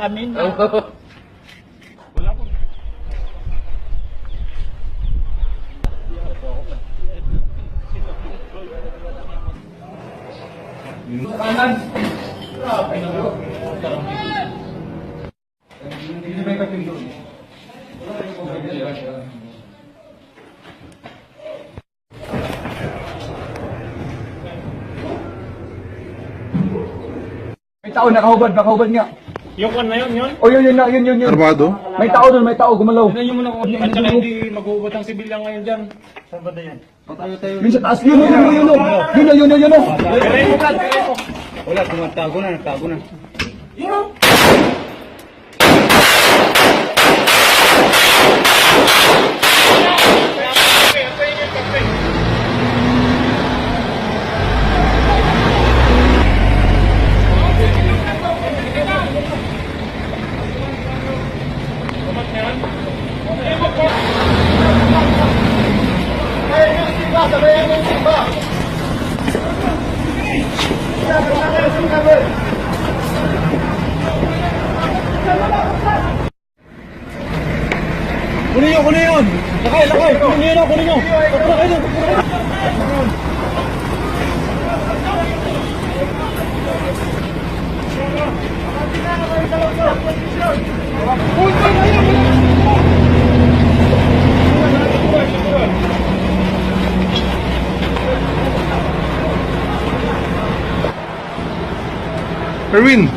amin. Kanan. Hindi ba yung doon? May tao nakahubad nga. Yung one na yun? O yun. Armado? May tao gumalaw. Yun yung muna ko. At saka hindi mag-uubot ang sibilyan ngayon dyan. Saan ba na yan? Yun sa taas. Yun. Yun. Kaya mo ka, kaya mo. Wala, tumatago na. Kunin yun! Lakay! Kunin nyo! Erwin!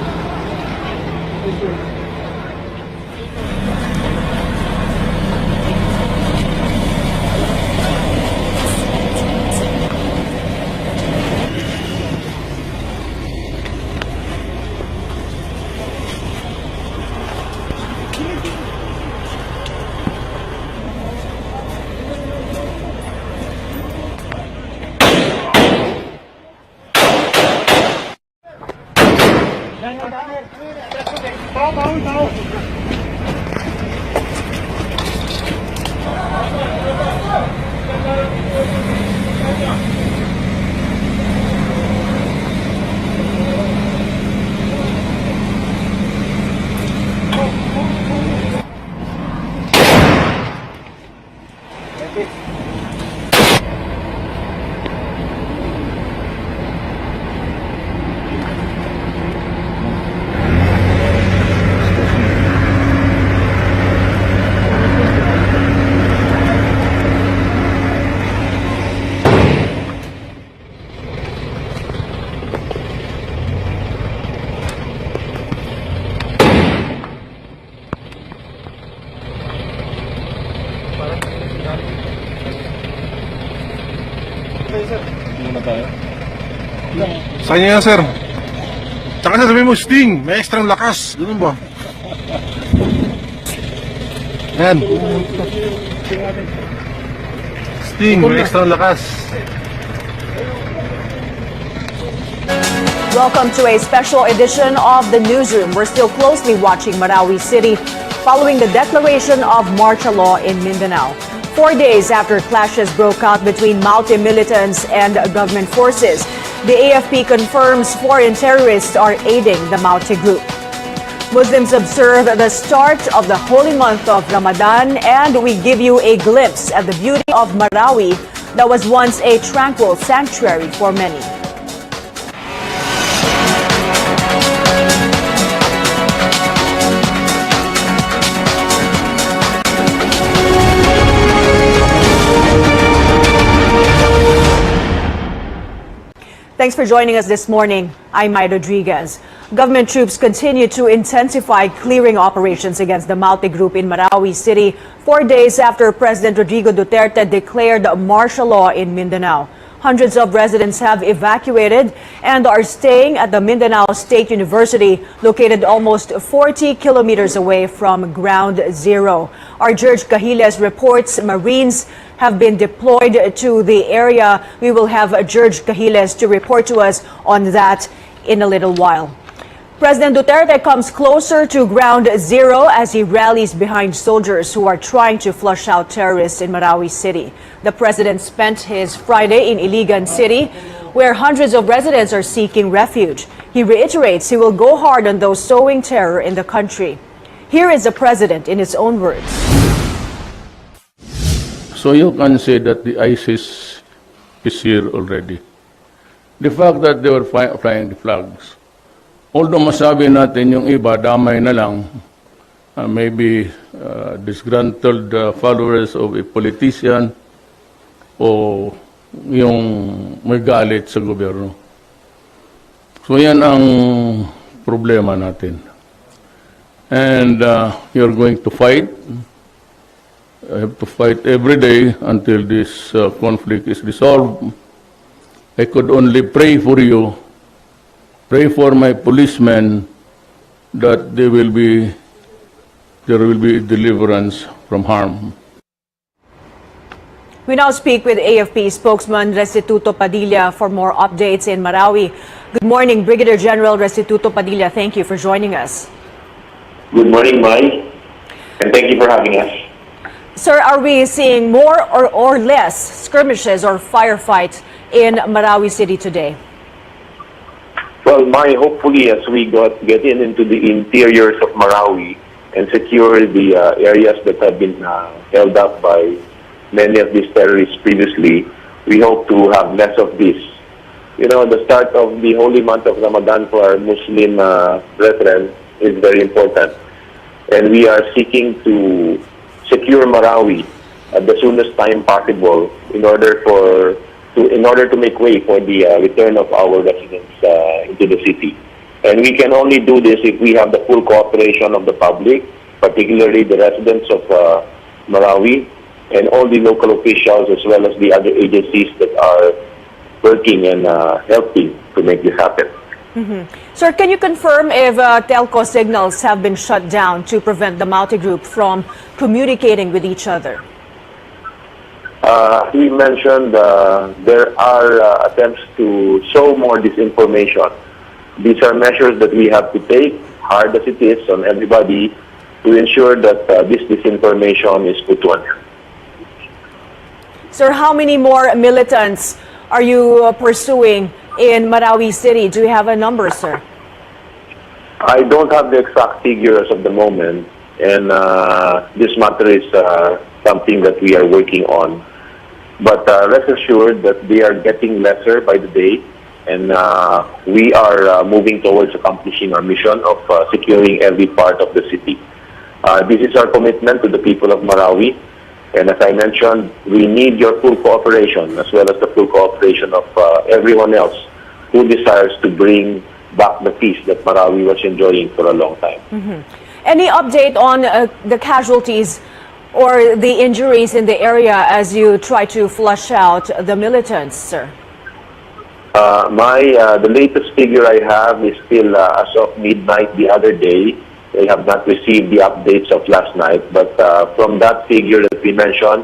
Tao! Sa kanya yan, sir. Tsaka sasabihin mo, Sting, may extra lakas. Ganun ba? Yan. Sting, may extra lakas. Welcome to a special edition of the Newsroom. We're still closely watching Marawi City following the declaration of martial law in Mindanao. 4 days after clashes broke out between Maute militants and government forces, the AFP confirms foreign terrorists are aiding the Maute group. Muslims observe the start of the holy month of Ramadan, and we give you a glimpse at the beauty of Marawi that was once a tranquil sanctuary for many. Thanks for joining us this morning. I'm Maite Rodriguez. Government troops continue to intensify clearing operations against the Maute group in Marawi City 4 days after President Rodrigo Duterte declared martial law in Mindanao. Hundreds of residents have evacuated and are staying at the Mindanao State University, located almost 40 kilometers away from Ground Zero. Our George Cahiles reports Marines have been deployed to the area. We will have George Cahiles to report to us on that in a little while. President Duterte comes closer to Ground Zero as he rallies behind soldiers who are trying to flush out terrorists in Marawi City. The president spent his Friday in Iligan City where hundreds of residents are seeking refuge. He reiterates he will go hard on those sowing terror in the country. Here is the president in his own words. So you can say that the ISIS is here already. The fact that they were flying the flags, although masabi natin yung iba, damay na lang, maybe disgruntled followers of a politician o yung may galit sa gobyerno. So yan ang problema natin. And you're going to fight. I have to fight every day until this conflict is resolved. I could only pray for you, pray for my policemen that there will be deliverance from harm. We now speak with AFP spokesman Restituto Padilla for more updates in Marawi. Good morning, Brigadier General Restituto Padilla. Thank you for joining us. Good morning, Mai, and thank you for having us. Sir, are we seeing more or less skirmishes or firefights in Marawi City today? Well, Mai, hopefully as we get into the interiors of Marawi and secure the areas that have been held up by many of these terrorists previously, we hope to have less of this. You know, the start of the holy month of Ramadan for our Muslim brethren is very important. And we are seeking to secure Marawi at the soonest time possible in order to make way for the return of our residents into the city. And we can only do this if we have the full cooperation of the public, particularly the residents of Marawi and all the local officials as well as the other agencies that are working and helping to make this happen. Sir, can you confirm if telco signals have been shut down to prevent the Maute group from communicating with each other? He mentioned there are attempts to sow more disinformation. These are measures that we have to take, hard as it is, on everybody to ensure that this disinformation is put to an end. Sir, how many more militants are you pursuing in Marawi City? Do you have a number, sir? I don't have the exact figures at the moment, and this matter is something that we are working on. But rest assured that they are getting lesser by the day, and we are moving towards accomplishing our mission of securing every part of the city. This is our commitment to the people of Marawi, and as I mentioned, we need your full cooperation as well as the full cooperation of everyone else who desires to bring back the peace that Marawi was enjoying for a long time. Any update on the casualties or the injuries in the area as you try to flush out the militants, sir? The latest figure I have is still as of midnight the other day. I have not received the updates of last night, but from that figure that we mentioned,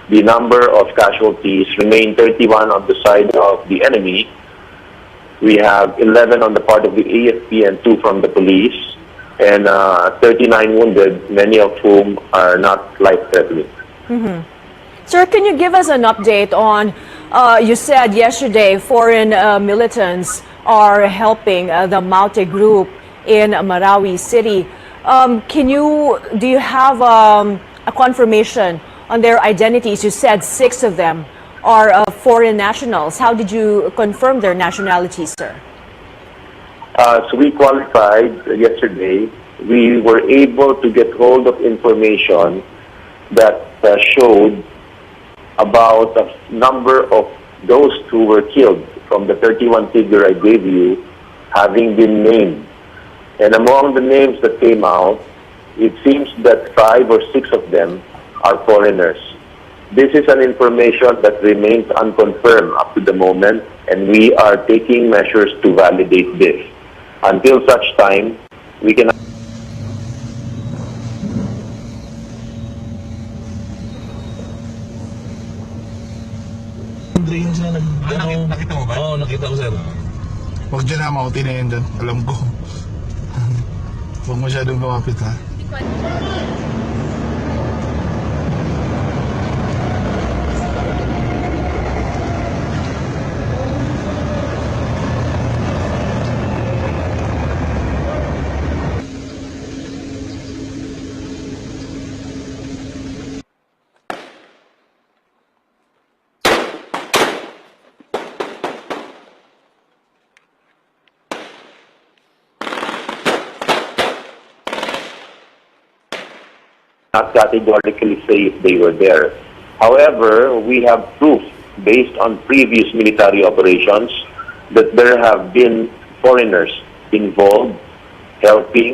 the number of casualties remain 31 on the side of the enemy. We have 11 on the part of the AFP and 2 from the police, and 39 wounded, many of whom are not life-threatening. Sir, can you give us an update on, you said yesterday foreign militants are helping the Maute group in Marawi City. Do you have a confirmation on their identities? You said 6 of them are foreign nationals. How did you confirm their nationalities, sir? So we qualified yesterday. We were able to get hold of information that showed about a number of those who were killed from the 31 figure I gave you having been named. And among the names that came out, it seems that 5 or 6 of them are foreigners. This is an information that remains unconfirmed up to the moment, and we are taking measures to validate this. Until such time, we can... Nakita mo ba? Oo, nakita ko, sir. Huwag dyan na, Maute na yun dyan. Alam ko. Huwag masyadong lumapit, ha? not categorically say if they were there. However, we have proof based on previous military operations that there have been foreigners involved, helping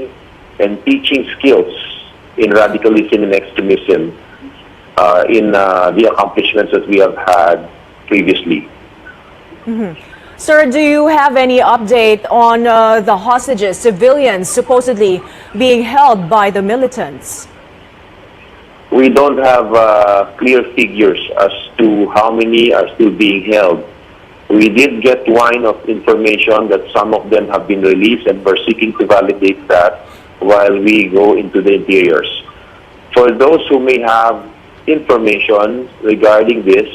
and teaching skills in radicalism and extremism in the accomplishments that we have had previously. Sir, do you have any update on the hostages, civilians supposedly being held by the militants? We don't have clear figures as to how many are still being held. We did get line of information that some of them have been released, and we're seeking to validate that while we go into the interiors. For those who may have information regarding this,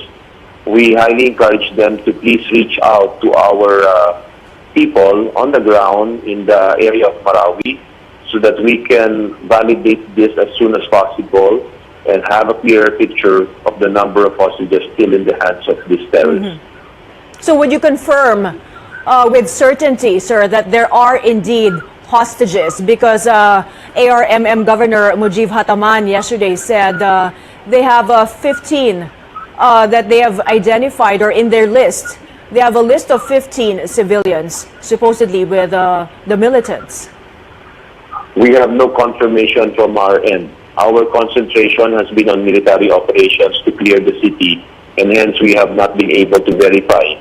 we highly encourage them to please reach out to our people on the ground in the area of Marawi so that we can validate this as soon as possible and have a clearer picture of the number of hostages still in the hands of these terrorists. So would you confirm with certainty, sir, that there are indeed hostages? Because ARMM Governor Mujib Hataman yesterday said they have 15 that they have identified, or in their list, they have a list of 15 civilians, supposedly with the militants. We have no confirmation from our end. Our concentration has been on military operations to clear the city, and hence we have not been able to verify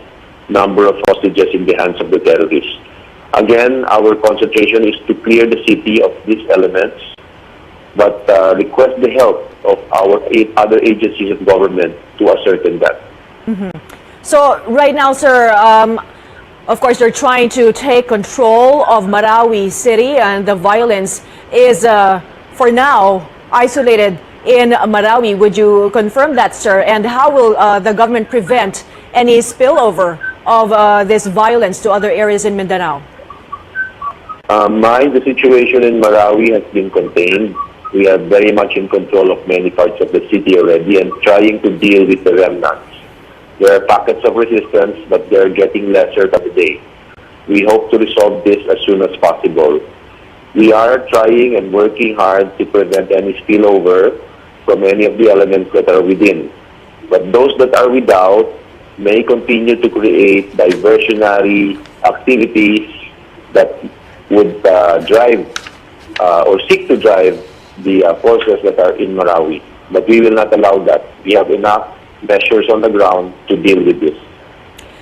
number of hostages in the hands of the terrorists. Again, our concentration is to clear the city of these elements, but request the help of our other agencies of government to ascertain that. So right now, sir, of course, they're trying to take control of Marawi city, and the violence is, for now, isolated in Marawi. Would you confirm that, sir? And how will the government prevent any spillover of this violence to other areas in Mindanao? The situation in Marawi has been contained. We are very much in control of many parts of the city already and trying to deal with the remnants. There are pockets of resistance, but they're getting lesser by the day. We hope to resolve this as soon as possible. We are trying and working hard to prevent any spillover from any of the elements that are within. But those that are without may continue to create diversionary activities that would drive or seek to drive the forces that are in Marawi. But we will not allow that. We have enough measures on the ground to deal with this.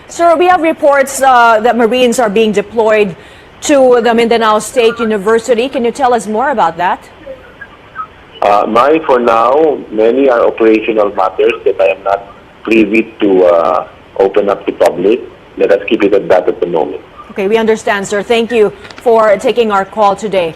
Sir, we have reports that Marines are being deployed to the Mindanao State University. Can you tell us more about that? For now, many are operational matters that I am not privy to open up to public. Let us keep it at that at the moment. Okay, we understand, sir. Thank you for taking our call today.